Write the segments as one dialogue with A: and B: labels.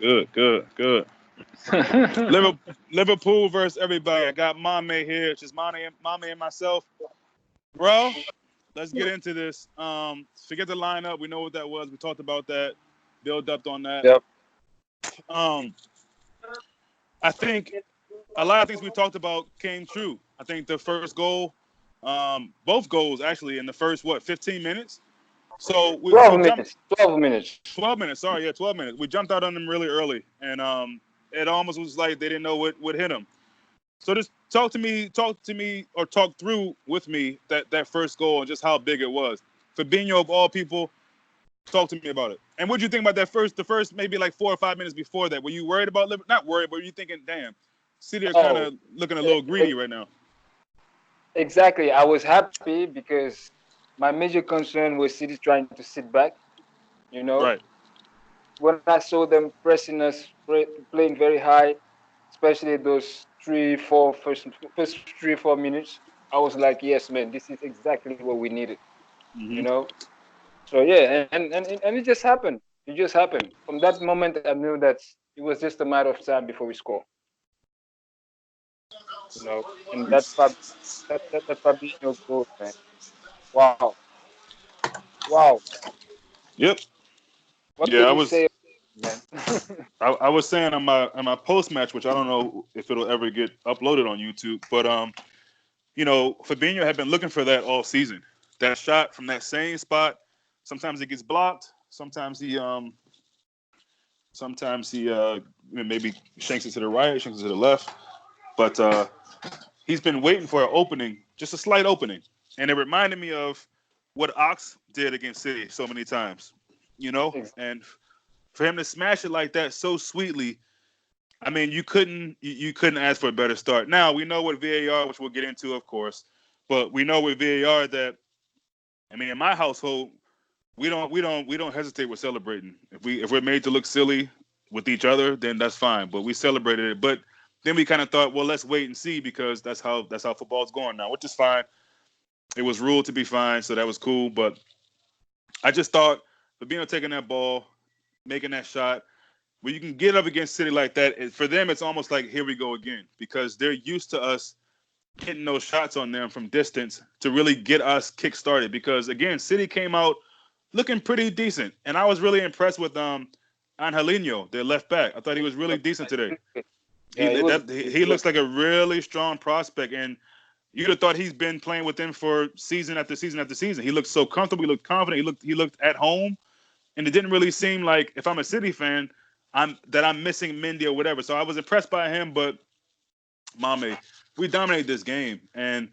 A: Good, good, good. Liverpool versus everybody. I got Mame here. It's just Mame and myself. Bro, let's get into this. Forget the lineup. We know what that was. We talked about that. Build up on that.
B: Yep.
A: Um, I think a lot of things we talked about came true. I think the first goal, both goals actually in the first 15 minutes. So we
B: 12
A: jumped
B: minutes. 12 minutes.
A: 12 minutes. Sorry, yeah, 12 minutes. We jumped out on them really early, and it almost was like they didn't know what hit them. So just or talk through with me that first goal and just how big it was. Fabinho of all people, talk to me about it. And what do you think about the first maybe like 4 or 5 minutes before that? Were you worried about Liverpool? Not worried, but were you thinking, damn, City are kind
B: Oh,
A: of looking a little greedy right now?
B: exactly. I was happy because my major concern was City trying to sit back. You know,
A: Right.
B: when I saw them pressing us, playing very high, especially those first 3 4 minutes, I was like, yes, man, this is exactly what we needed. You
A: Mm-hmm.
B: know. So yeah, and it just happened. It just happened. From that moment, I knew that it was just a matter of time before we score. You know, and that Fabinho goal, man. Wow, wow.
A: Yep.
B: What
A: Yeah,
B: can you say, man?
A: I was saying on my post match, which I don't know if it'll ever get uploaded on YouTube, but Fabinho had been looking for that all season. That shot from that same spot. Sometimes it gets blocked. Sometimes he maybe shanks it to the right, shanks it to the left. But he's been waiting for an opening, just a slight opening, and it reminded me of what Ox did against City so many times. And for him to smash it like that so sweetly, I mean, you couldn't ask for a better start. Now we know what VAR, which we'll get into, of course, but we know with VAR that, I mean, in my household, we don't hesitate with celebrating. If we're made to look silly with each other, then that's fine. But we celebrated it. But then we kind of thought, well, let's wait and see because that's how football's going now, which is fine. It was ruled to be fine, so that was cool. But I just thought Fabinho taking that ball, making that shot, when you can get up against City like that, for them it's almost like here we go again because they're used to us hitting those shots on them from distance to really get us kick started. Because again, City came out looking pretty decent, and I was really impressed with Angelino, their left back. I thought he was really decent today. He
B: Yeah, it was.
A: he looks like a really strong prospect, and you'd have thought he's been playing with them for season after season after season. He looked so comfortable. He looked confident. He looked at home, and it didn't really seem like if I'm a City fan, I'm missing Mendy or whatever. So I was impressed by him, but Mame, we dominated this game, and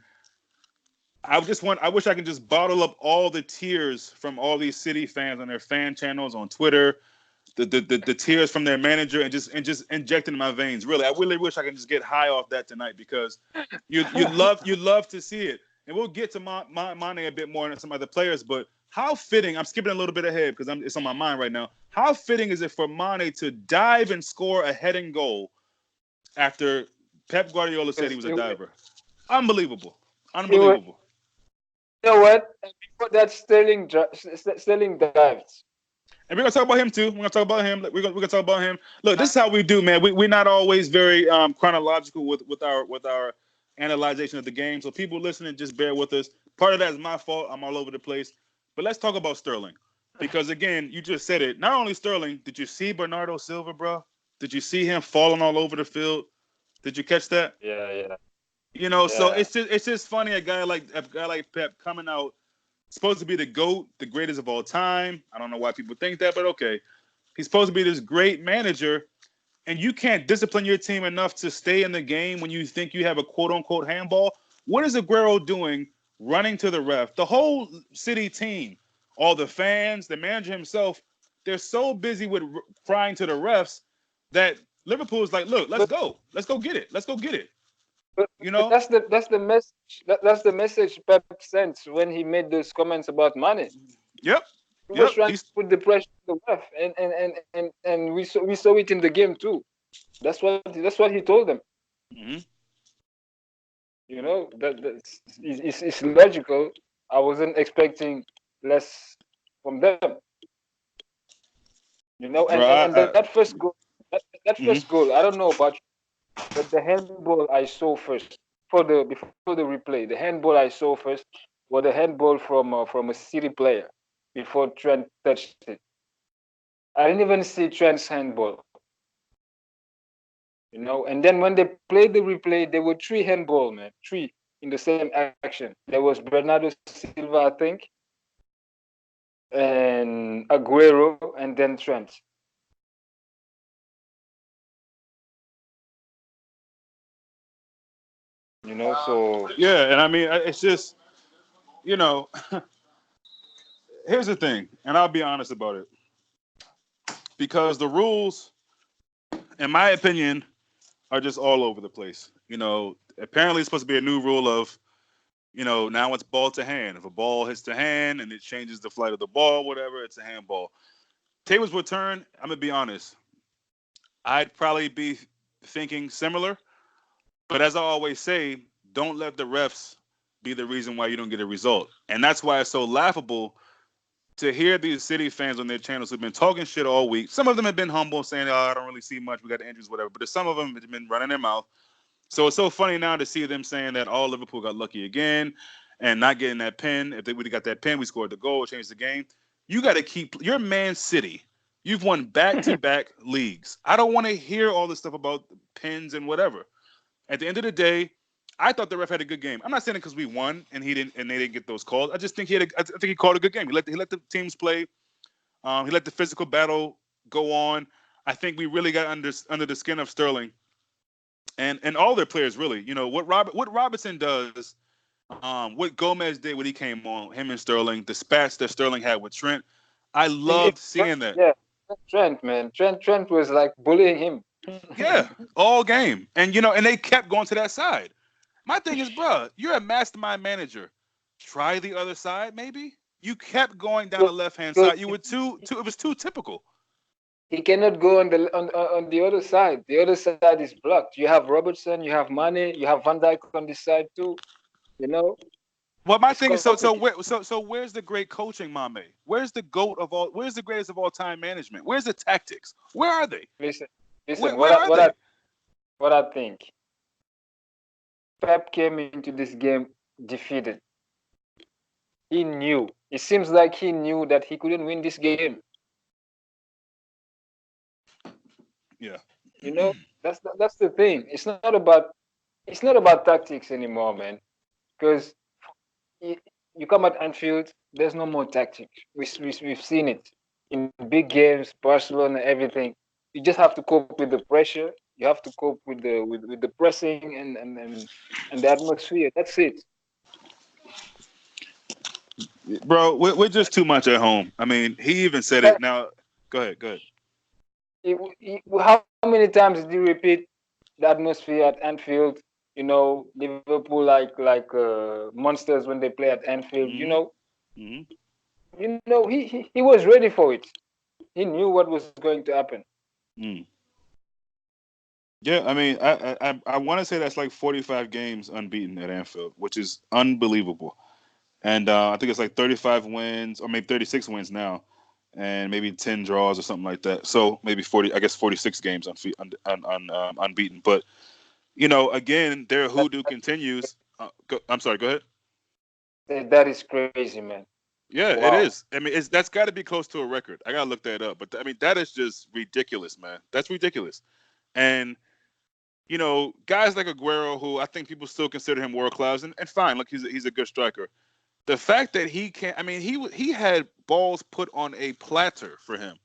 A: I wish I could just bottle up all the tears from all these City fans on their fan channels on Twitter, the tears from their manager, and just inject it in my veins. Really, I really wish I could just get high off that tonight because you love to see it, and we'll get to Mane a bit more and some other players, but. How fitting! I'm skipping a little bit ahead because it's on my mind right now. How fitting is it for Mane to dive and score a heading goal after Pep Guardiola said he was a diver? Unbelievable,
B: It was,
A: unbelievable.
B: you know what? And before that, Sterling dived.
A: And we're gonna talk about him too. We're gonna talk about him. We're gonna talk about him. Look, this is how we do, man. We're not always very chronological with our analyzation of the game. So people listening, just bear with us. Part of that is my fault. I'm all over the place. But let's talk about Sterling. Because again, you just said it. Not only Sterling, did you see Bernardo Silva, bro? Did you see him falling all over the field? Did you catch that?
B: Yeah, yeah,
A: So
B: yeah.
A: it's just funny a guy like Pep coming out supposed to be the GOAT, the greatest of all time. I don't know why people think that, but okay. He's supposed to be this great manager, and you can't discipline your team enough to stay in the game when you think you have a quote unquote handball. What is Aguero doing running to the ref? The whole City team, all the fans, the manager himself, they're so busy with crying to the refs that Liverpool is like, look, let's
B: But
A: go. Let's go get it. Let's go get it.
B: but that's the message. That's the message Pep sent when he made those comments about Mane.
A: Yep.
B: He was
A: Yep.
B: trying to
A: He's
B: put the pressure on the ref, and we saw it in the game too. That's what he told them.
A: mhm.
B: You know it's logical. I wasn't expecting less from them. You know,
A: Bro,
B: and that first goal. that
A: Hmm.
B: first goal, I don't know about you, but the handball I saw first before the replay, the handball I saw first was the handball from a City player before Trent touched it. I didn't even see Trent's handball, you know. And then when they played the replay, there were three handball, man, three in the same action. There was Bernardo Silva, I think, and Aguero, and then Trent. You know, so
A: Yeah, and I mean, it's just you know, here's the thing, and I'll be honest about it, because the rules, in my opinion, are just all over the place. Apparently it's supposed to be a new rule of, now it's ball to hand. If a ball hits the hand and it changes the flight of the ball, whatever, it's a handball. Tables will turn. I'm gonna be honest. I'd probably be thinking similar, but as I always say, don't let the refs be the reason why you don't get a result. And that's why it's so laughable to hear these City fans on their channels who've been talking shit all week. Some of them have been humble, saying, "Oh, I don't really see much. We got injuries, whatever." But some of them have been running their mouth. So it's so funny now to see them saying that all Liverpool got lucky again and not getting that pin. If they would have got that pin, we scored the goal, changed the game. You got to keep your Man City. You've won back-to-back leagues. I don't want to hear all this stuff about pins and whatever. At the end of the day, I thought the ref had a good game. I'm not saying it because we won and he didn't, and they didn't get those calls. I just think I think he called a good game. He let the teams play. He let the physical battle go on. I think we really got under the skin of Sterling and all their players really. What Robertson does, what Gomez did when he came on, him and Sterling, the spats that Sterling had with Trent. I
B: if
A: loved seeing that.
B: yeah, Trent, man, Trent was like bullying him.
A: Yeah, all game, and they kept going to that side. My thing is, bruh, you're a mastermind manager. Try the other side, maybe. You kept going down the left hand
B: Because
A: side. You were too. It was too typical.
B: he cannot go on the other side. The other side is blocked. You have Robertson, you have Mane, you have Van Dijk on this side too. You know,
A: Well, my
B: it's
A: thing is,
B: complicated.
A: so where's the great coaching, Mame? Where's the goat of all? Where's the greatest of all time management? Where's the tactics? Where are they?
B: Listen, listen.
A: Where are they?
B: What I think. Pep came into this game defeated. He knew. It seems like he knew that he couldn't win this game.
A: Yeah.
B: You know, that's the thing. It's not about tactics anymore, man. Because you come at Anfield, there's no more tactics. We've seen it in big games, Barcelona, everything. You just have to cope with the pressure. You have to cope with the pressing and the atmosphere. That's it.
A: Bro, we're just too much at home. I mean, he even said it. Now, go ahead. Go ahead.
B: How many times did you repeat the atmosphere at Anfield? You know, Liverpool like monsters when they play at Anfield. You
A: Hmm.
B: know,
A: Hmm.
B: he was ready for it. He knew what was going to happen.
A: Mm. Yeah, I mean, I want to say that's like 45 games unbeaten at Anfield, which is unbelievable. And I think it's like 35 wins, or maybe 36 wins now, and maybe 10 draws or something like that. So maybe 40, I guess 46 games unbeaten. But again, their
B: That,
A: hoodoo continues. I'm sorry. Go ahead.
B: that is crazy, man.
A: Yeah, it
B: Wow.
A: is. I mean, that's got to be close to a record. I gotta look that up. But I mean, that is just ridiculous, man. That's ridiculous. And guys like Aguero, who I think people still consider him world class, and fine, look, he's a good striker. The fact that he can't, I mean, he had balls put on a platter for him,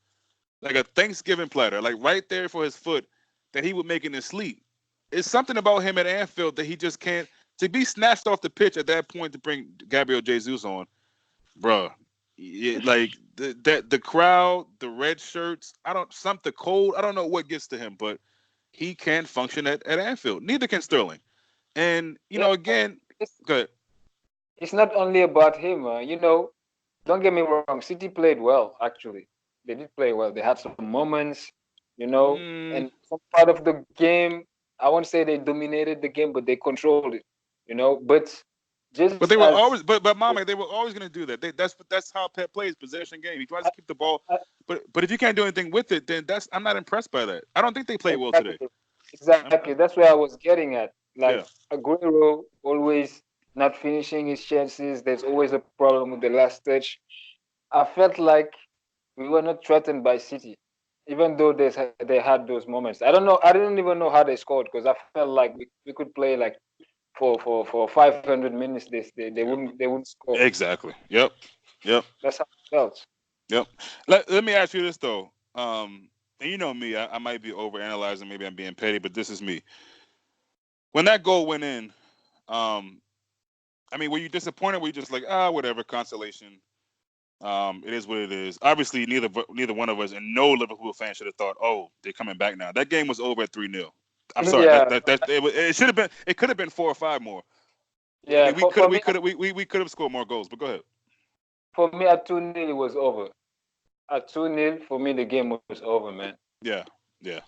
A: like a Thanksgiving platter, like right there for his foot, that he would make in his sleep. It's something about him at Anfield that he just can't. To be snatched off the pitch at that point to bring Gabriel Jesus on, bruh. Like the crowd, the red shirts, I don't something cold. I don't know what gets to him, but he can't function at Anfield. Neither can Sterling. And
B: Yeah,
A: again,
B: it's
A: good.
B: it's not only about him. You know, don't get me wrong. City played well, actually. They did play well. They had some moments, you know,
A: Mm,
B: and some part of the game. I won't say they dominated the game, but they controlled it. You know, but
A: But
B: Just
A: they were
B: as
A: always, but Mame, they were always going to do that. That's how Pep plays possession game. He tries
B: I,
A: to keep the ball,
B: I,
A: but if you can't do anything with it, then that's I'm not impressed by that. I don't think they played well today.
B: exactly, exactly. That's where I was getting at. Like
A: Yeah,
B: Aguero always not finishing his chances. There's always a problem with the last touch. I felt like we were not threatened by City, even though they had those moments. I don't know. I didn't even know how they scored because I felt like we could play like for 500 minutes.
A: yep,
B: They wouldn't score.
A: exactly. Yep, yep,
B: That's how it felt.
A: yep. Let me ask you this though. And you know me, I might be over analyzing. Maybe I'm being petty, but this is me. When that goal went in, um, I mean, were you disappointed? Were you just like, whatever, consolation? It is what it is. Obviously, neither one of us and no Liverpool fan should have thought, oh, they're coming back now. That game was over at 3-0. I'm sorry.
B: Yeah,
A: It should have been. It could have been 4 or 5 more. I
B: yeah.
A: mean,
B: For me,
A: we could have scored more goals. But go ahead.
B: for me at 2-0 it was over. At 2-0 for me the game was over, man.
A: Yeah, yeah,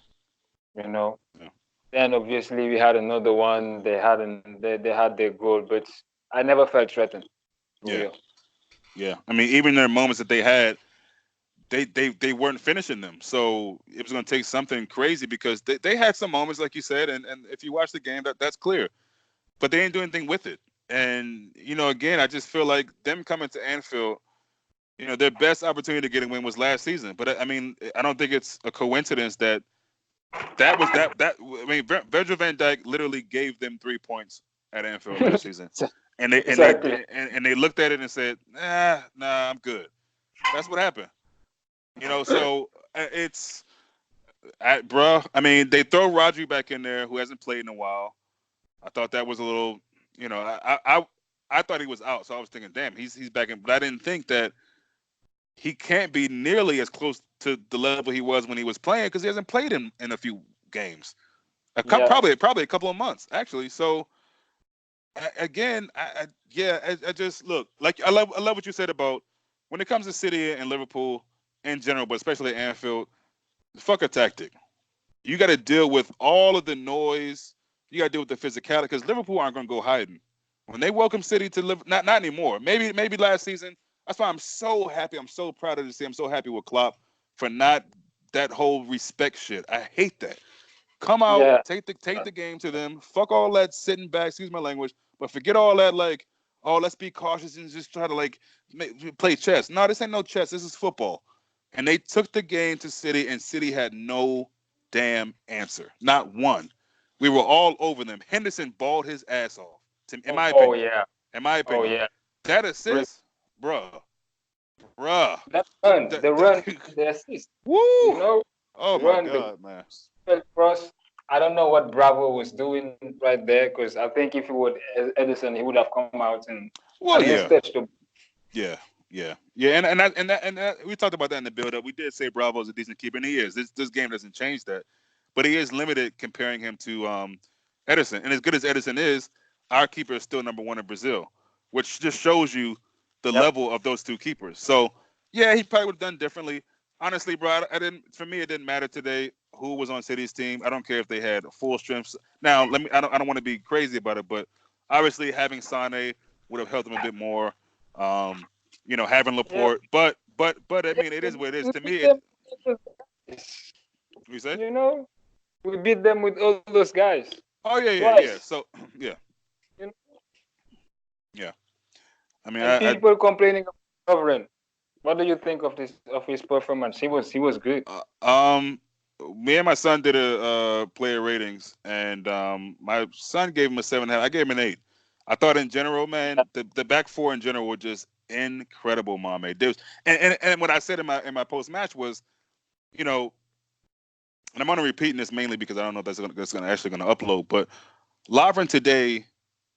B: You know.
A: yeah,
B: Then obviously we had another one. They had their goal, but I never felt threatened. For
A: yeah,
B: real.
A: yeah. I mean, even their moments that they had, they weren't finishing them. So it was going to take something crazy because they had some moments, like you said, and if you watch the game, that's clear. But they ain't doing anything with it. And again, I just feel like them coming to Anfield, their best opportunity to get a win was last season. But I mean, I don't think it's a coincidence that was that. I mean, Virgil van Dijk literally gave them 3 points at Anfield last season, and they and they
B: Exactly.
A: and they looked at it and said, nah, I'm good. That's what happened. So it's, bruh. I mean, they throw Rodri back in there, who hasn't played in a while. I thought that was a little, I thought he was out, so I was thinking, damn, he's back in. But I didn't think that he can't be nearly as close to the level he was when he was playing because he hasn't played in a few games.
B: Yeah.
A: Probably a couple of months actually. So again, I just look like I love what you said about when it comes to City and Liverpool in general, but especially Anfield. Fuck a tactic. You got to deal with all of the noise. You got to deal with the physicality because Liverpool aren't going to go hiding. When they welcome City to live, not anymore. Maybe last season. That's why I'm so happy. I'm so proud of this team. I'm so happy with Klopp for not that whole respect shit. I hate that. Come out,
B: Yeah.
A: take the game to them. Fuck all that sitting back. Excuse my language, but forget all that like, oh, let's be cautious and just try to like play chess. No, this ain't no chess. This is football. And they took the game to City, and City had no damn answer. Not one. We were all over them. Henderson balled his ass off. In my
B: Oh
A: opinion.
B: yeah.
A: In my
B: Oh
A: opinion.
B: yeah.
A: That
B: Brilliant.
A: assist, bruh.
B: That run,
A: That,
B: the
A: that,
B: run, the assist. You
A: woo!
B: know,
A: Oh
B: the
A: my
B: run, the
A: God, man.
B: cross. I don't know what Bravo was doing right there because I think if he would Edison, he would have come out and at
A: Well,
B: least
A: yeah.
B: touched the.
A: Yeah, yeah. And we talked about that in the build-up. We did say Bravo's a decent keeper, and he is. This game doesn't change that, but he is limited comparing him to Edison. And as good as Edison is, our keeper is still number one in Brazil, which just shows you the
B: Yep.
A: level of those two keepers. So yeah, he probably would have done differently. Honestly, bro, I didn't. For me, it didn't matter today who was on City's team. I don't care if they had full strength. Now, let me. I don't want to be crazy about it, but obviously having Sane would have helped him a bit more. Um, having
B: Yeah.
A: Laporte, but I
B: Yeah.
A: mean, it is what it is.
B: We
A: To me,
B: beat
A: it.
B: them with those guys.
A: You say?
B: You know, we beat them with all those guys
A: Oh yeah.
B: twice.
A: So yeah,
B: You know,
A: yeah. I mean,
B: and people complaining about covering. What do you think of this of his performance? He was good.
A: um, me and my son did a player ratings, and my son gave him a 7.5. I gave him an 8. I thought in general, man, the back four in general were just incredible, Mame. There was, and what I said in my post match was, you know, and I'm only repeating this mainly because I don't know if that's gonna actually gonna upload, but Lovren today,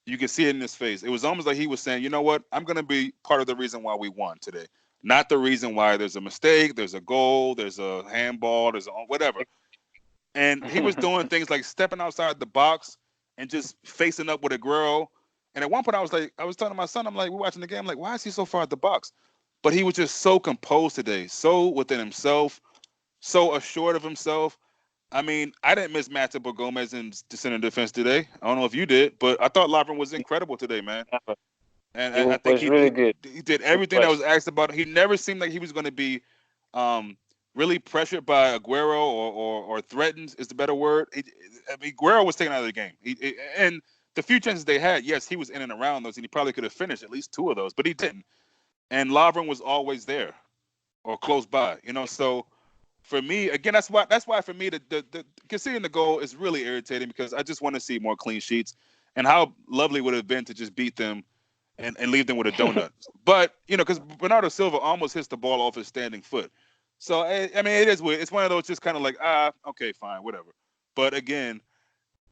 A: you can see it in his face. It was almost like he was saying, you know what, I'm gonna be part of the reason why we won today, not the reason why there's a mistake, there's a goal, there's a handball, there's a whatever. And he was doing things like stepping outside the box and just facing up with a girl. And at one point, I was telling my son, I'm like, we're watching the game, I'm like, why is he so far at the box? But he was just so composed today, so within himself, so assured of himself. I mean, I didn't miss Matip or Gomez in center defense today. I don't know if you did, but I thought Lovren was incredible today, man. and
B: He
A: I think
B: was really good.
A: he did everything that was
B: Impressed.
A: asked about. He never seemed like he was going to be um, really pressured by Aguero or threatened is the better word. I mean, Aguero was taken out of the game. And the few chances they had, yes, he was in and around those, and he probably could have finished at least two of those, but he didn't. And Lovren was always there or close by, you know. So for me, again, that's why for me the conceding the goal is really irritating because I just want to see more clean sheets. And how lovely would it have been to just beat them and leave them with a donut. But because Bernardo Silva almost hits the ball off his standing foot. So I mean, it is weird. It's one of those just kind of like okay, fine, whatever. But again,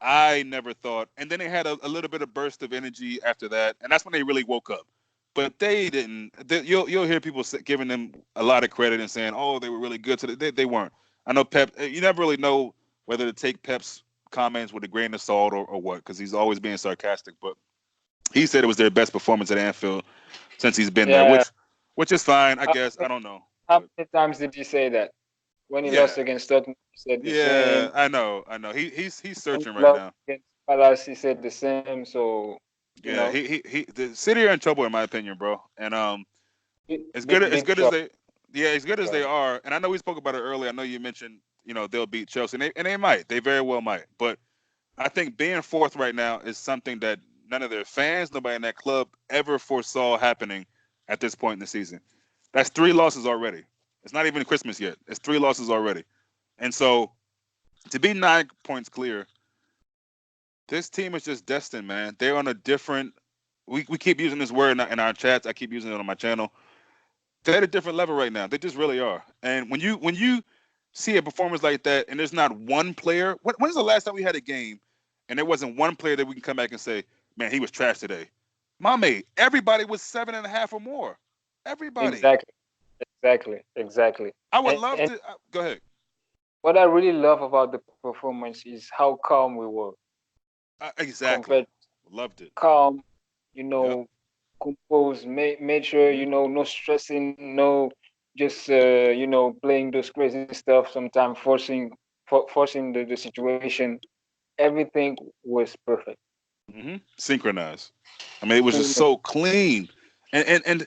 A: I never thought. And then they had a little bit of burst of energy after that, and that's when they really woke up. But they didn't. You'll hear people giving them a lot of credit and saying, "Oh, they were really good." They weren't. I know Pep. You never really know whether to take Pep's comments with a grain of salt or what, because he's always being sarcastic. But he said it was their best performance at Anfield since he's been there,
B: Yeah.
A: which is fine, I
B: How,
A: guess. I don't know,
B: how
A: but
B: many times did you say that? When he
A: yeah,
B: lost against Tottenham, he said the
A: yeah,
B: same.
A: I know. He's
B: When
A: searching
B: he
A: right
B: lost
A: now.
B: against Palace, he said the same. So, you
A: Yeah,
B: know,
A: the City are in trouble in my opinion, bro. And
B: big,
A: as good
B: big,
A: as
B: big
A: good as
B: trouble.
A: they, yeah, as good as they
B: Yeah.
A: are, and I know we spoke about it earlier. I know you mentioned they'll beat Chelsea, and they might, they very well might. But I think being fourth right now is something that none of their fans, nobody in that club ever foresaw happening at this point in the season. That's three losses already. It's not even Christmas yet. It's three losses already. And so to be 9 points clear, this team is just destined, man. They're on a different. We keep using this word in our chats. I keep using it on my channel. They're at a different level right now. They just really are. And when you see a performance like that, and there's not one player. When's the last time we had a game, and there wasn't one player that we can come back and say, "Man, he was trash today." Mame, everybody was 7.5 or more. Everybody.
B: Exactly, exactly.
A: I would
B: And
A: love to. Go ahead.
B: what I really love about the performance is how calm we were
A: Exactly.
B: compared
A: Loved it.
B: calm,
A: Yep.
B: composed, made sure,
A: Hmm.
B: no stressing, no just, playing those crazy stuff, sometimes forcing the situation. Everything was perfect.
A: Synchronized. I mean, it was just
B: Clean.
A: so clean, and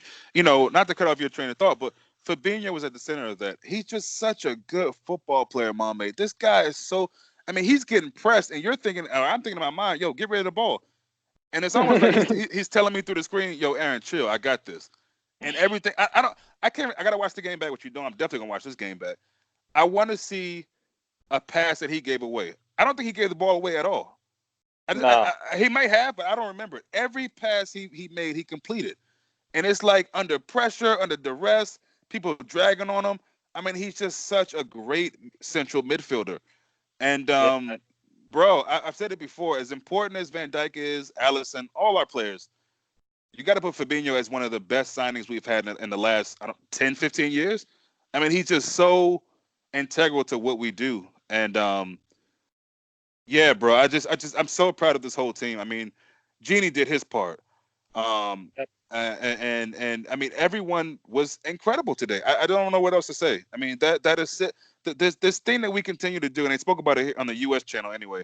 A: not to cut off your train of thought, but Fabinho was at the center of that. He's just such a good football player, Mame. This guy is so. I mean, he's getting pressed, and you're thinking, or I'm thinking in my mind, yo, get rid of the ball, and it's almost like he's telling me through the screen, yo, Aaron, chill, I got this, and everything. I don't, I can't, I gotta watch the game back. What you doing? I'm definitely gonna watch this game back. I want to see a pass that he gave away. I don't think he gave the ball away at all.
B: Nah,
A: He may have, but I don't remember it. Every pass he made, he completed, and it's like under pressure, under duress, people dragging on him. I mean, he's just such a great central midfielder. And
B: yeah,
A: bro, I've said it before. As important as Van Dijk is, Allison, all our players, you got to put Fabinho as one of the best signings we've had in the last 10, 15 years. I mean, he's just so integral to what we do. And yeah, bro. I'm so proud of this whole team. I mean, Genie did his part. Um, and I mean, everyone was incredible today. I don't know what else to say. I mean, that is it. This thing that we continue to do, and they spoke about it on the U.S. channel anyway,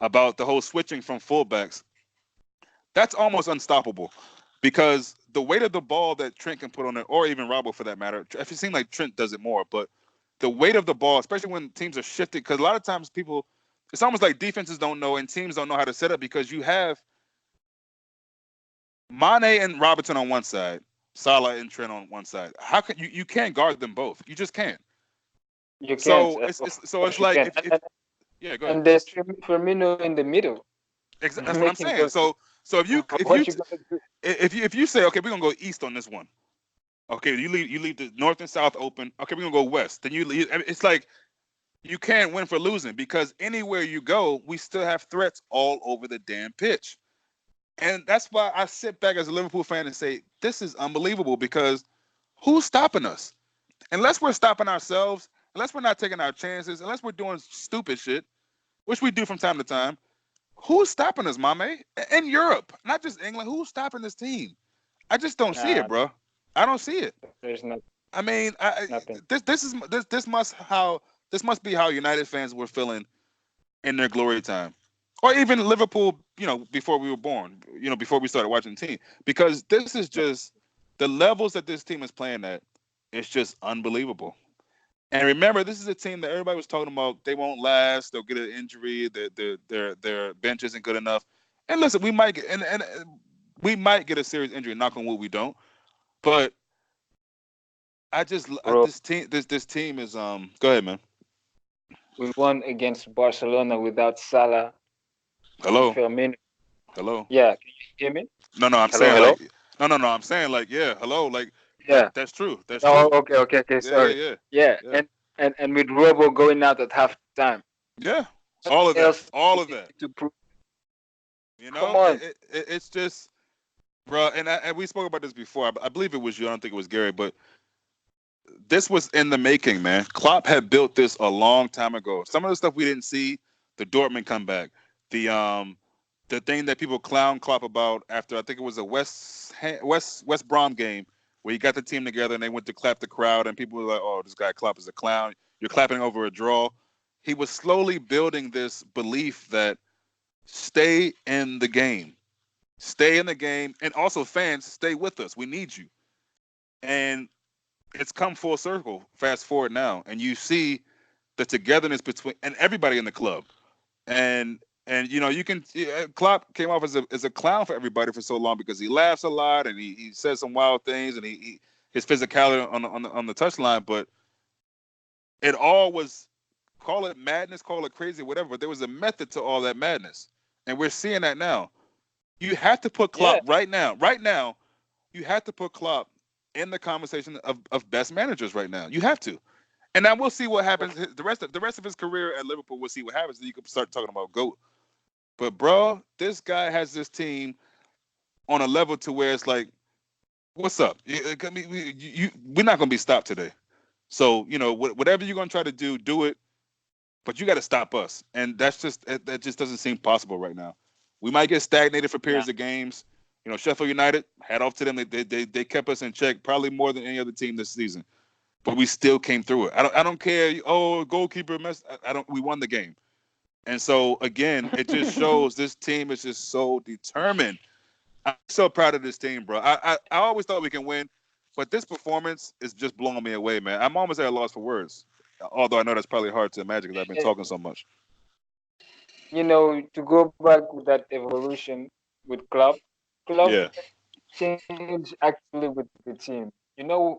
A: about the whole switching from fullbacks. That's almost unstoppable, because the weight of the ball that Trent can put on it, or even Robbo for that matter. If it seems like Trent does it more, but the weight of the ball, especially when teams are shifted, because a lot of times people, it's almost like defenses don't know and teams don't know how to set up, because you have Mane and Robertson on one side, Salah and Trent on one side. How can you can't guard them both? You just can't.
B: you can't.
A: So
B: Of
A: it's
B: course you
A: like
B: can.
A: if yeah, go ahead.
B: And there's Firmino in the middle,
A: That's what I'm
B: making
A: saying.
B: those.
A: So if you if you
B: What you gonna do?
A: if you say, okay, we're gonna go east on this one. Okay, you leave the north and south open. Okay, we're gonna go west. Then you leave. It's like you can't win for losing, because anywhere you go, we still have threats all over the damn pitch. And that's why I sit back as a Liverpool fan and say, this is unbelievable, because who's stopping us? Unless we're stopping ourselves, unless we're not taking our chances, unless we're doing stupid shit, which we do from time to time, who's stopping us, Mame? In Europe, not just England, who's stopping this team? I just don't see it,
B: Nah,
A: bro. I don't see it.
B: there's not
A: I mean,
B: nothing.
A: this must be how United fans were feeling in their glory time. or even Liverpool, before we were born, before we started watching the team, because this is just the levels that this team is playing at. It's just unbelievable. And remember, this is a team that everybody was talking about. They won't last. They'll get an injury. Their bench isn't good enough. And listen, we might get and we might get a serious injury. Knock on wood, we don't. But
B: bro.
A: this team is Go ahead, man.
B: We won against Barcelona without Salah and
A: Hello,
B: Firmino.
A: hello.
B: Yeah, can you hear me?
A: No, no, I'm
B: Hello,
A: saying
B: hello.
A: like no. I'm saying like yeah, hello, like
B: Yeah.
A: that's true. That's
B: Oh,
A: true.
B: okay, okay, okay.
A: Yeah, yeah,
B: Sorry.
A: yeah,
B: Yeah,
A: yeah,
B: and with Robo going out at halftime.
A: yeah.
B: What
A: All of that,
B: else
A: all
B: do
A: of
B: we
A: that.
B: need to prove?
A: You
B: Come
A: know,
B: on,
A: it's just, bro. And we spoke about this before. I believe it was you. I don't think it was Gary, but this was in the making, man. Klopp had built this a long time ago. Some of the stuff we didn't see, the Dortmund comeback, the thing that people clown Klopp about after I think it was a West Brom game where he got the team together and they went to clap the crowd and people were like, "Oh, this guy Klopp is a clown. You're clapping over a draw." He was slowly building this belief that stay in the game, stay in the game, and also fans stay with us. We need you, and it's come full circle. Fast forward now, and you see the togetherness between and everybody in the club. And you can Klopp came off as a clown for everybody for so long because he laughs a lot and he says some wild things and his physicality on the touchline, but it all was, call it madness, call it crazy, whatever. But there was a method to all that madness, and we're seeing that now. You have to put
B: yeah,
A: Klopp right now. Right now, you have to put Klopp in the conversation of best managers right now. You have to. And now we'll see what happens. The rest of his career at Liverpool, we'll see what happens. Then you can start talking about GOAT. But bro, this guy has this team on a level to where it's like, what's up? We're not gonna be stopped today. So whatever you're gonna try to do it. But you got to stop us, and that just doesn't seem possible right now. We might get stagnated for
B: yeah,
A: periods of games. Sheffield United, hat off to them. They kept us in check probably more than any other team this season. But we still came through it. I don't care. Oh, goalkeeper mess. I don't. We won the game. And so again, it just shows this team is just so determined. I'm so proud of this team, bro. I always thought we can win, but this performance is just blowing me away, man. I'm almost at a loss for words. Although I know that's probably hard to imagine because I've been
B: and,
A: talking so much.
B: to go back with that evolution with Klopp
A: Yeah.
B: changed actually with the team.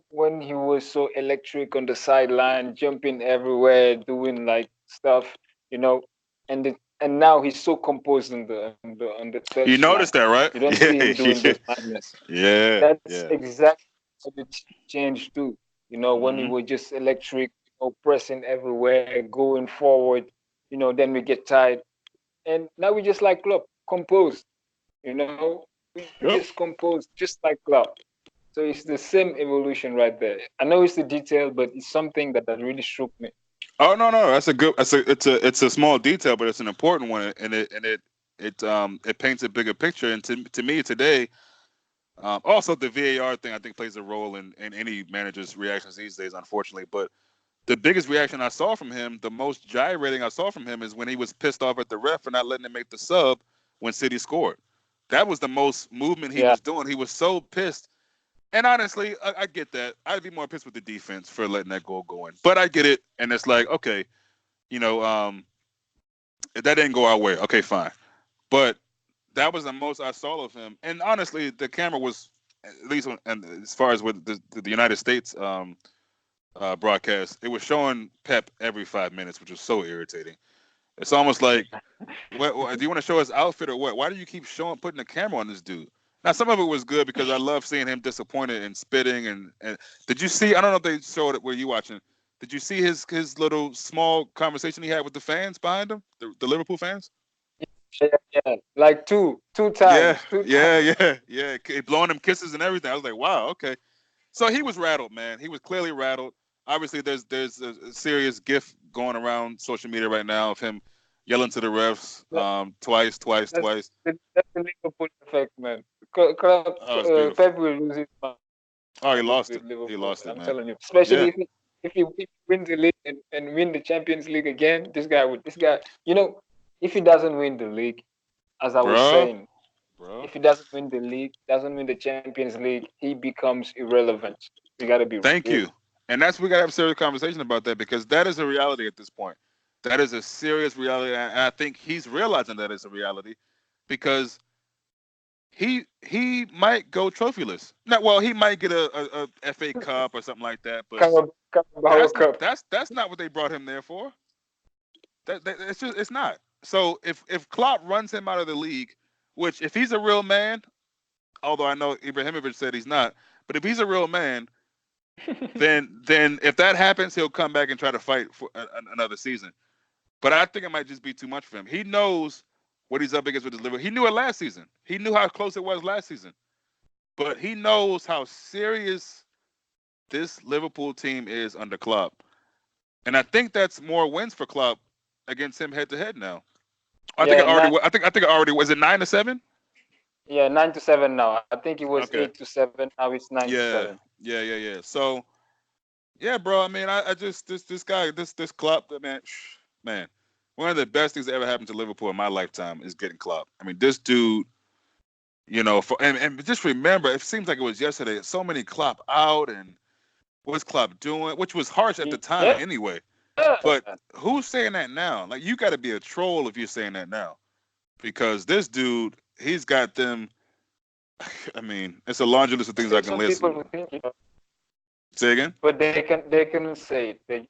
B: When he was so electric on the sideline, jumping everywhere, doing like stuff, you know, and now he's so composed on the
A: You
B: touchline.
A: noticed that,
B: You
A: right?
B: don't see him doing those
A: Yeah.
B: madness.
A: Yeah.
B: That's
A: Yeah.
B: exactly how the change too. When we
A: Hmm.
B: were just electric, pressing everywhere, going forward, then we get tired. And now we just like Klopp, composed, we just
A: Yep.
B: composed just like Klopp. So it's the same evolution right there. I know it's the detail, but it's something that really shook me.
A: Oh no, no, that's a good. It's a small detail, but it's an important one, and it paints a bigger picture. And to me today, also the VAR thing I think plays a role in any manager's reactions these days, unfortunately. But the biggest reaction I saw from him, the most gyrating I saw from him, is when he was pissed off at the ref for not letting him make the sub when City scored. That was the most movement he
B: Yeah,
A: was doing. He was so pissed. And honestly, I get that. I'd be more pissed with the defense for letting that goal go in. But I get it. And it's like, okay, you know, um, that didn't go our way. Okay, fine. But that was the most I saw of him. And honestly, the camera was, at least and as far as with the United States broadcast, it was showing Pep every 5 minutes, which was so irritating. It's almost like, do you want to show his outfit or what? Why do you keep putting the camera on this dude? Now, some of it was good because I love seeing him disappointed and spitting. And did you see? I don't know if they showed it where you watching. Did you see his little small conversation he had with the fans behind him, the Liverpool fans?
B: yeah, yeah. Like two
A: Yeah,
B: times, two
A: yeah,
B: times.
A: yeah, yeah. Blowing him kisses and everything. I was like, wow, okay. So he was rattled, man. He was clearly rattled. Obviously, there's a serious gif going around social media right now of him yelling to the refs
B: That,
A: twice, twice,
B: that's
A: twice.
B: that's the Liverpool effect, man.
A: Oh, it's beautiful.
B: Pep will lose his mind
A: Oh, he
B: with
A: lost it.
B: Liverpool,
A: He
B: man. I'm
A: lost it,
B: telling
A: man.
B: you. Especially
A: Yeah.
B: if he wins the league and win the Champions League again, this guy. if he doesn't win the league, as I was
A: bro,
B: saying,
A: bro.
B: if he doesn't win the league, doesn't win the Champions League, he becomes irrelevant. We gotta be
A: Thank
B: real.
A: you. And that's we gotta have a serious conversation about that because that is a reality at this point. That is a serious reality, and I think he's realizing that it's a reality because he might go trophyless. Not well, he might get a FA Cup or something like that, but
B: Carabao Cup.
A: that's not what they brought him there for. That it's not. So if Klopp runs him out of the league, which if he's a real man, although I know Ibrahimovic said he's not, but if he's a real man, then if that happens, he'll come back and try to fight for another season. But I think it might just be too much for him. He knows what he's up against with his Liverpool. He knew it last season. He knew how close it was last season. But he knows how serious this Liverpool team is under Klopp. And I think that's more wins for Klopp against him head to head now. I think
B: Yeah,
A: it already. I think it already was it 9-7.
B: yeah, 9-7 now. I think it was
A: Okay.
B: 8-7. Now it's nine to
A: Yeah.
B: seven.
A: Yeah. So yeah, bro. I mean, I just this guy this Klopp, man. One of the best things that ever happened to Liverpool in my lifetime is getting Klopp. I mean, this dude, and just remember, it seems like it was yesterday. So many Klopp out, and what's Klopp doing? Which was harsh at the time
B: Yeah.
A: anyway. But who's saying that now? Like, you got to be a troll if you're saying that now, because this dude, he's got them. I mean, it's a laundry list of things I
B: Still
A: can
B: some
A: list.
B: people who think,
A: Say again.
B: but they cannot say it. They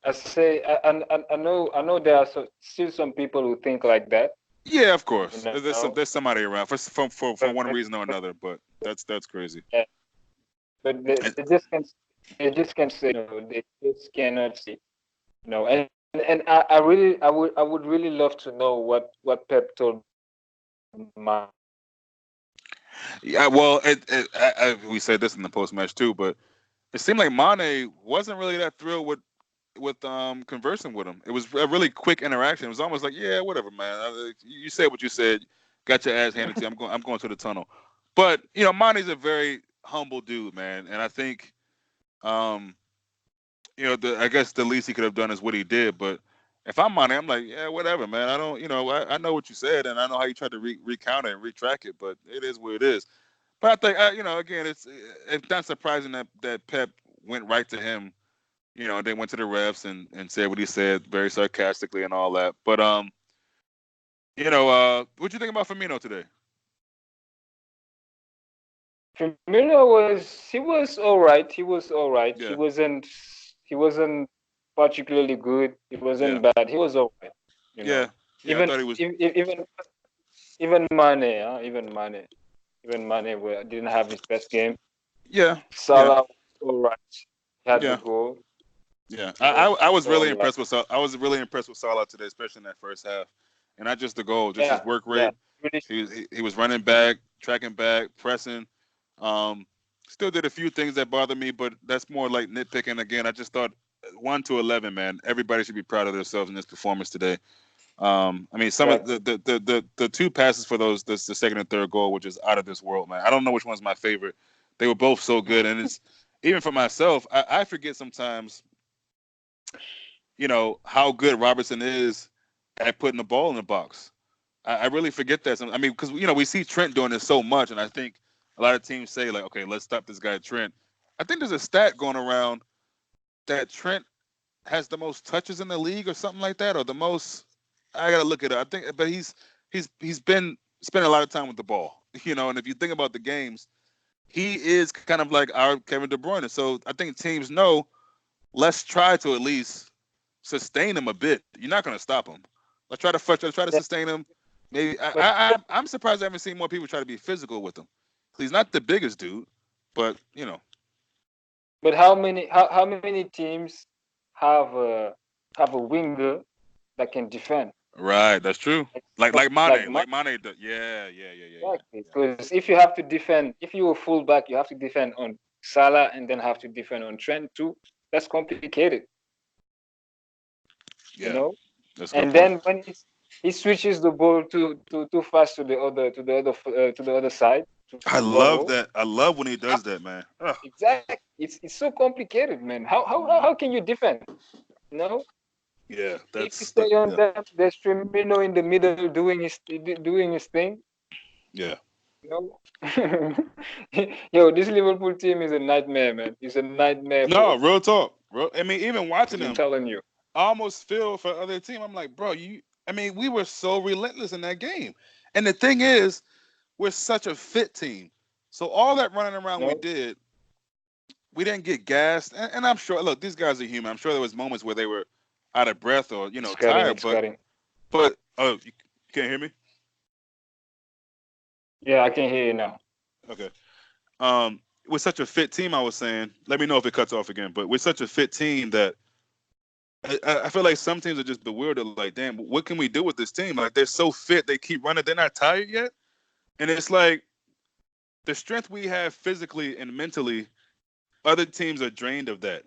B: just say it. I know there are still some people who think like that.
A: Yeah, of
B: You
A: course.
B: know,
A: There's somebody around for
B: but,
A: one reason or another, but that's crazy.
B: yeah, but they,
A: And,
B: they just can't. They just can't say no. They just cannot say no. And I would really love to know what Pep told my.
A: yeah, well, we said this in the post match too, but it seemed like Mane wasn't really that thrilled with conversing with him. It was a really quick interaction. It was almost like, yeah, whatever, man. You said what you said. Got your ass handed to you. I'm going to the tunnel. But Mane's a very humble dude, man, and I think um, I guess the least he could have done is what he did. But if I'm Mane, I'm like, yeah, whatever, man. I don't, I know what you said, and I know how you tried to recount it and retrack it, but it is what it is. But I think, again, it's not surprising that Pep went right to him. They went to the refs and said what he said very sarcastically and all that. But what you think about Firmino today?
B: Firmino he was all right. He was all right. He
A: Yeah,
B: wasn't he wasn't particularly good. He
A: yeah,
B: wasn't bad. He was all right. You
A: yeah,
B: know,
A: yeah. I
B: even
A: thought he was.
B: even Mane, even Mane didn't have his best game.
A: Yeah, yeah,
B: Salah was all right. He had the
A: yeah,
B: goal.
A: yeah.
B: He
A: I
B: was
A: was
B: all
A: really
B: right.
A: impressed with I was really impressed with Salah today, especially in that first half, and not just the goal, just his
B: Yeah,
A: work
B: yeah.
A: rate.
B: Really,
A: He was running back, tracking back, pressing. Um, Still did a few things that bothered me, but that's more like nitpicking. Again, I just thought 1 to 11, man. Everybody should be proud of themselves in this performance today. I mean, some of
B: exactly.
A: the two passes for the second and third goal, which is out of this world, man. I don't know which one's my favorite. They were both so good, and it's even for myself. I forget sometimes, how good Robertson is at putting the ball in the box. I really forget that. I mean, because we see Trent doing this so much, and I think a lot of teams say like, okay, let's stop this guy Trent. I think there's a stat going around that Trent has the most touches in the league or something like that, or the most. I gotta look it up. I think, but he's been spending a lot of time with the ball, And if you think about the games, he is kind of like our Kevin De Bruyne. So I think teams know, let's try to at least sustain him a bit. You're not gonna stop him. Let's try to
B: Yeah,
A: sustain him. Maybe
B: but
A: I'm surprised I haven't seen more people try to be physical with him. He's not the biggest dude, but
B: but how many teams have a winger that can defend?
A: right. That's true.
B: Like
A: Like
B: like
A: Mane,
B: Mane.
A: Yeah.
B: Exactly. Because if you have to defend, if you a fullback, you have to defend on Salah and then have to defend on Trent too. That's complicated, you
A: Yeah,
B: know.
A: that's a good
B: And
A: point.
B: then when he switches the ball too fast to the other side to
A: I love
B: follow.
A: that. I love when he does that, man. Ugh.
B: Exactly. It's so complicated, man. How
A: Mhm.
B: can you defend? You know,
A: Yeah,
B: If you
A: that's
B: stay
A: that.
B: on
A: Yeah,
B: them, there's Firmino in the middle doing his thing.
A: yeah.
B: You know, yo, this Liverpool team is a nightmare, man. It's a nightmare for.
A: No, real talk. I mean, even watching
B: I'm
A: them,
B: telling you.
A: I almost feel for other team. I'm like, bro, you. I mean, we were so relentless in that game, and the thing is, we're such a fit team. So all that running around we
B: No,
A: did, we didn't get gassed. And I'm sure. Look, these guys are human. I'm sure there was moments where they were out of breath or
B: it's cutting.
A: tired.
B: It's cutting.
A: But oh, you can't hear me?
B: Yeah, I can hear you now.
A: Okay. We're such a fit team. I was saying. Let me know if it cuts off again. But we're such a fit team that I feel like some teams are just bewildered. Like, damn, what can we do with this team? Like, they're so fit. They keep running. They're not tired yet. And it's like the strength we have physically and mentally, other teams are drained of that.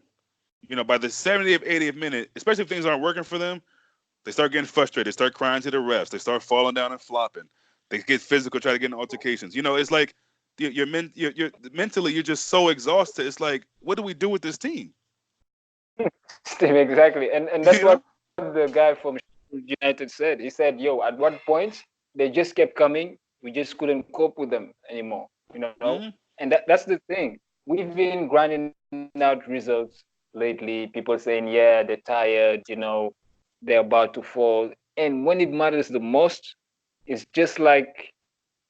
A: By the 70th, 80th minute, especially if things aren't working for them, they start getting frustrated. They start crying to the refs. They start falling down and flopping. They get physical, try to get in altercations. It's like you're mentally you're just so exhausted. It's like, what do we do with this team?
B: Steve, exactly. And that's
A: You
B: what
A: know?
B: the guy from United said. He said, "Yo, at one point they just kept coming. We just couldn't cope with them anymore. You know,
A: Mm-hmm.
B: and that's the thing. We've been grinding out results lately. People saying, yeah, they're tired. They're about to fall. And when it matters the most, it's just like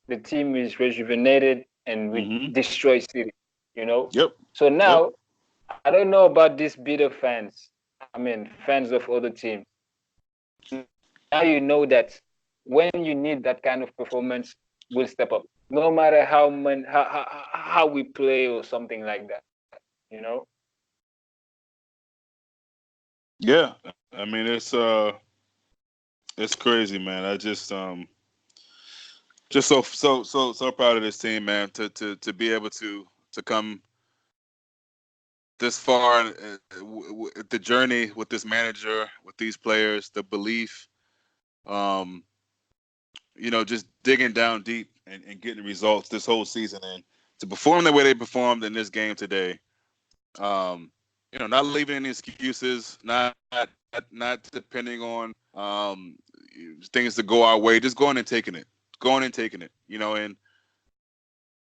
B: the team is rejuvenated and we
A: Mm-hmm.
B: destroy City. You know.
A: Yep.
B: So
A: Yep.
B: now I don't know about these bitter fans. I mean, fans of other teams. Now you know that when you need that kind of performance, we'll step up. No matter how we play or something like that.
A: Yeah. I mean, it's crazy, man. I just so proud of this team, man. To be able to come this far, the journey with this manager, with these players, the belief, um, just digging down deep and getting results this whole season, and to perform the way they performed in this game today. Um, not leaving any excuses, not depending on things to go our way, just going and taking it. And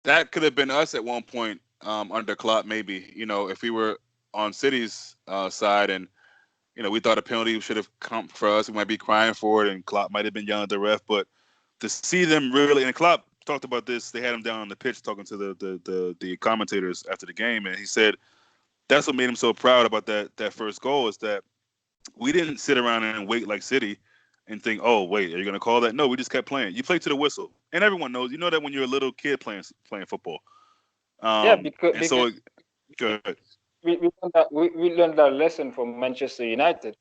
A: that could have been us at one point under Klopp, maybe. If we were on City's side, and we thought a penalty should have come for us, we might be crying for it, and Klopp might have been yelling at the ref. But to see them really, and Klopp talked about this, they had him down on the pitch talking to the commentators after the game, and he said that's what made him so proud about that first goal is that we didn't sit around and wait like City and think, oh wait, are you gonna call that? No, we just kept playing. You play to the whistle, and everyone knows. You know that when you're a little kid playing football.
B: Yeah, because
A: And so good.
B: we learned that lesson from Manchester United.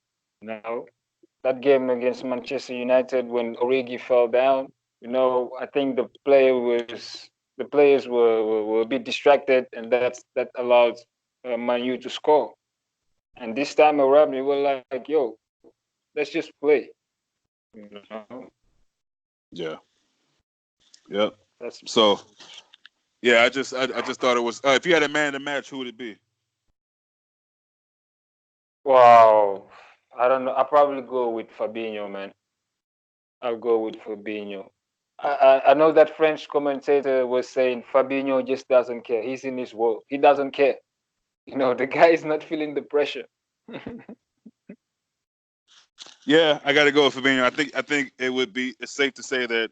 B: That game against Manchester United when Origi fell down. I think the players were a bit distracted, and that allowed Man U to score. And this time around, we were like, "Yo, let's just play." You know,
A: Yeah. Yep.
B: that's
A: So yeah, I just thought it was. If you had a man in the match, who would it be?
B: wow. I don't know. I'll probably go with Fabinho, man. I'll go with Fabinho. I know that French commentator was saying Fabinho just doesn't care. He's in his world. He doesn't care. The guy is not feeling the pressure.
A: Yeah, I got to go with Fabinho. I think it would be. It's safe to say that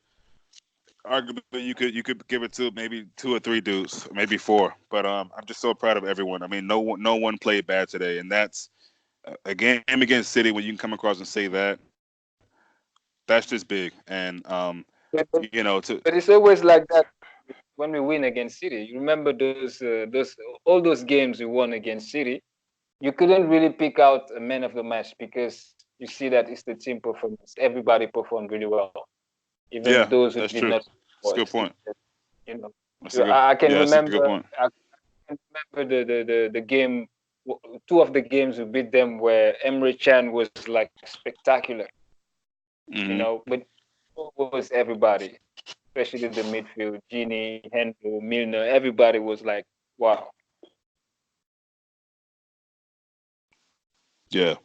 A: arguably you could give it to maybe two or three dudes, maybe four. But I'm just so proud of everyone. I mean, no one played bad today, and that's a game against City when you can come across and say that. That's just big, and
B: but, but,
A: to
B: but it's always like that when we win against City. You remember those all those games we won against City. You couldn't really pick out a man of the match because you see that it's the team performance. Everybody performed really well, even
A: yeah,
B: those who
A: that's
B: did
A: true.
B: not
A: That's a
B: score.
A: good point.
B: You know,
A: That's a
B: So
A: good.
B: I can
A: Yeah, that's a good
B: remember.
A: point.
B: I can remember the game. Two of the games we beat them where Emre Can was like spectacular.
A: Hmm.
B: But so was everybody, especially the midfield. Gini, Hendo, Milner. Everybody was like, wow.
A: Yeah.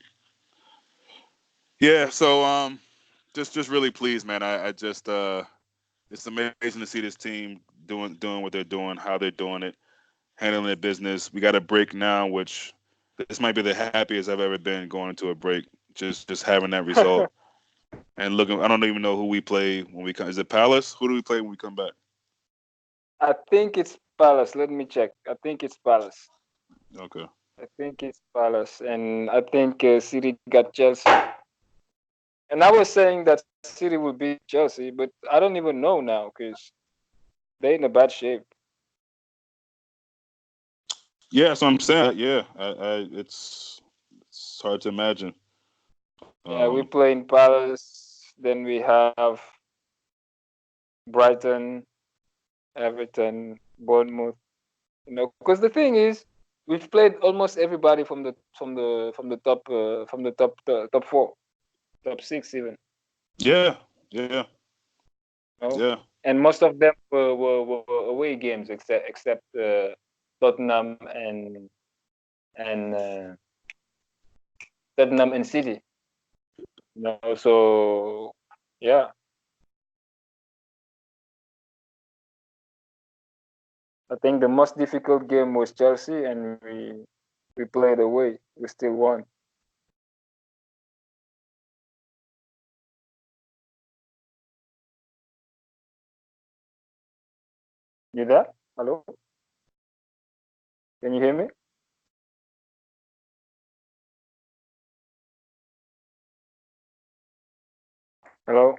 A: Yeah. So just really pleased, man. I just it's amazing to see this team doing what they're doing, how they're doing it, handling their business. We got a break now, which this might be the happiest I've ever been going into a break. Just having that result and looking. I don't even know who we play when we come. Is it Palace? Who do we play when we come back?
B: I think it's Palace. Let me check. I think it's Palace.
A: Okay.
B: I think it's Palace, and I think City got Chelsea. And I was saying that City will beat Chelsea, but I don't even know now because they're in a bad shape.
A: Yeah, so I'm saying. Yeah, it's hard to imagine.
B: Yeah, we
A: Um,
B: play in Palace. Then we have Brighton, Everton, Bournemouth. Because the thing is, we've played almost everybody from the top four, top six even.
A: yeah, yeah,
B: You know?
A: yeah,
B: And most of them were away games, except Tottenham and Tottenham and City. So yeah, I think the most difficult game was Chelsea, and we played away. We still won. You there? Hello? Can you hear me? Hello?